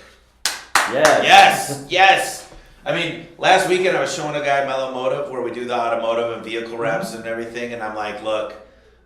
yes. I mean, last weekend I was showing a guy Mello where we do the automotive and vehicle wraps and everything, and I'm like, look,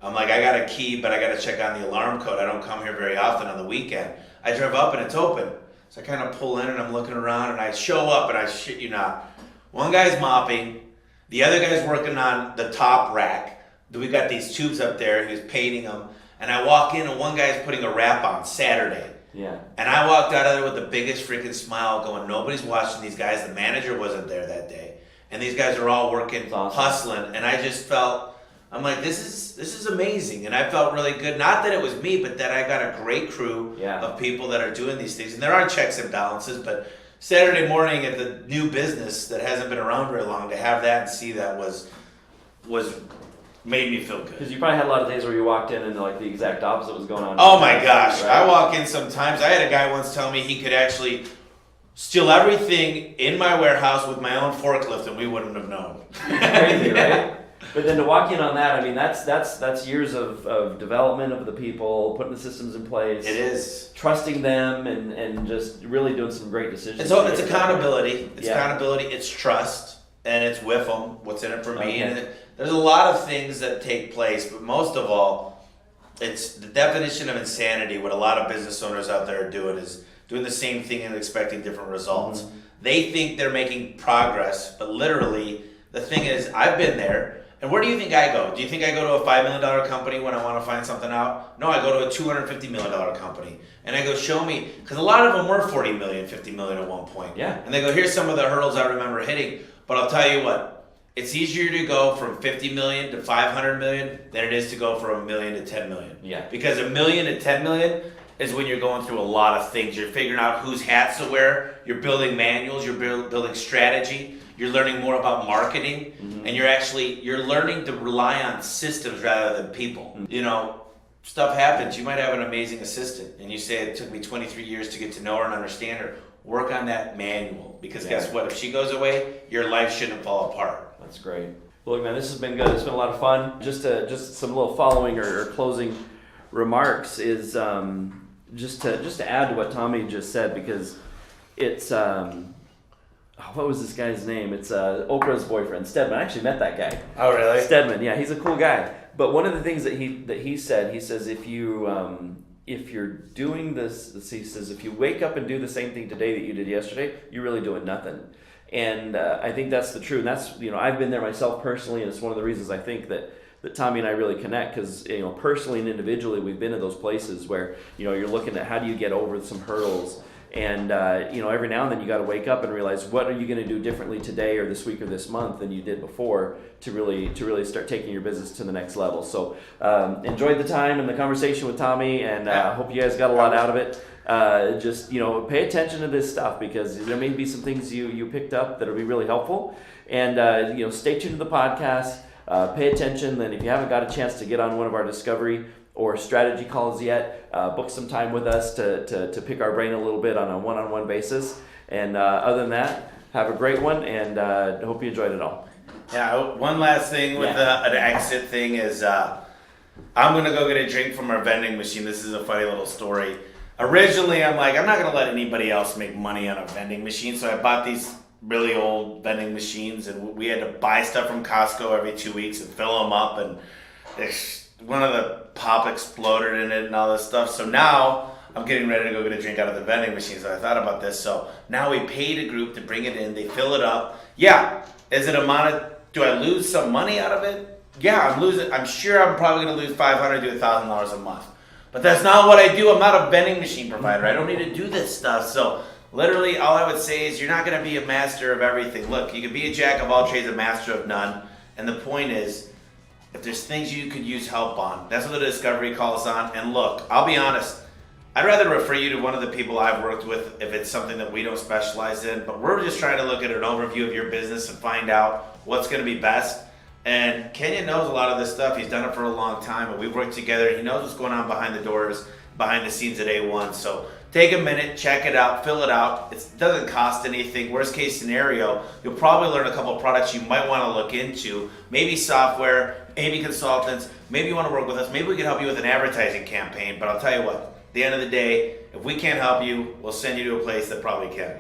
I got a key, but I got to check on the alarm code. I don't come here very often on the weekend. I drove up and it's open. So I kind of pull in and I'm looking around, and I show up, and I shit you not, one guy's mopping, the other guy's working on the top rack. We got these tubes up there, he was painting them, and I walk in and one guy's putting a wrap on Saturday. Yeah. And I walked out of there with the biggest freaking smile going, nobody's watching these guys. The manager wasn't there that day. And these guys are all working, hustling. And I just felt, I'm like, this is amazing. And I felt really good. Not that it was me, but that I got a great crew of people that are doing these things. And there are checks and balances, but Saturday morning at the new business that hasn't been around very long, to have that and see that was made me feel good. Because you probably had a lot of days where you walked in and like the exact opposite was going on. Oh my gosh. Right? I walk in sometimes. I had a guy once tell me he could actually steal everything in my warehouse with my own forklift and we wouldn't have known. Crazy, right? But then to walk in on that, I mean, that's years of development of the people, putting the systems in place. It is. Trusting them and just really doing some great decisions. And so it's accountability. It's accountability. It's trust. And it's with them. What's in it for me. And there's a lot of things that take place, but most of all, it's the definition of insanity. What a lot of business owners out there are doing is doing the same thing and expecting different results. They think they're making progress, but literally, the thing is, I've been there. And where do you think I go? Do you think I go to a $5 million company when I want to find something out? No, I go to a $250 million company. And I go, show me, because a lot of them were 40 million, 50 million at one point. Yeah. And they go, here's some of the hurdles I remember hitting. But I'll tell you what, it's easier to go from 50 million to 500 million than it is to go from 1 million to 10 million. Yeah. Because 1 million to 10 million is when you're going through a lot of things. You're figuring out whose hats to wear. You're building manuals. You're building strategy. You're learning more about marketing. And you're learning to rely on systems rather than people. You know, stuff happens. You might have an amazing assistant and you say, it took me 23 years to get to know her and understand her. Work on that manual, because guess what? If she goes away, your life shouldn't fall apart. That's great. Well, look, man, this has been good. It's been a lot of fun. Just some little following or closing remarks is just to add to what Tommy just said, because it's what was this guy's name? It's Oprah's boyfriend, Stedman. I actually met that guy. Oh, really? Stedman. Yeah, he's a cool guy. But one of the things that he says if you're doing this, he says, if you wake up and do the same thing today that you did yesterday, you're really doing nothing. And I think that's the truth. And that's, I've been there myself personally, and it's one of the reasons I think that Tommy and I really connect, because, personally and individually, we've been to those places where, you're looking at how do you get over some hurdles. And, every now and then you got to wake up and realize, what are you going to do differently today or this week or this month than you did before to really start taking your business to the next level. So enjoyed the time and the conversation with Tommy, and hope you guys got a lot out of it. Just, pay attention to this stuff, because there may be some things you picked up that'll be really helpful. And, stay tuned to the podcast. Pay attention. And if you haven't got a chance to get on one of our discovery or strategy calls yet, book some time with us to pick our brain a little bit on a one-on-one basis. And other than that, have a great one, and hope you enjoyed it all. Yeah, one last thing with an exit thing is I'm going to go get a drink from our vending machine. This is a funny little story. Originally, I'm like, I'm not going to let anybody else make money on a vending machine. So I bought these really old vending machines, and we had to buy stuff from Costco every 2 weeks and fill them up. And one of the pop exploded in it and all this stuff. So now I'm getting ready to go get a drink out of the vending machine. So I thought about this. So now we paid a group to bring it in. They fill it up. Yeah. Is it do I lose some money out of it? Yeah, I'm losing. I'm sure I'm probably going to lose $500 to $1,000 a month. But that's not what I do. I'm not a vending machine provider. I don't need to do this stuff. So literally all I would say is you're not going to be a master of everything. Look, you can be a jack of all trades, a master of none. And the point is, if there's things you could use help on, that's what the discovery call is on. And look, I'll be honest, I'd rather refer you to one of the people I've worked with if it's something that we don't specialize in. But we're just trying to look at an overview of your business and find out what's going to be best. And Kenyon knows a lot of this stuff. He's done it for a long time, and we've worked together. He knows what's going on behind the doors, behind the scenes at A1. So take a minute, check it out, fill it out. It doesn't cost anything. Worst case scenario, you'll probably learn a couple of products you might want to look into. Maybe software, maybe consultants. Maybe you want to work with us. Maybe we can help you with an advertising campaign. But I'll tell you what, at the end of the day, if we can't help you, we'll send you to a place that probably can.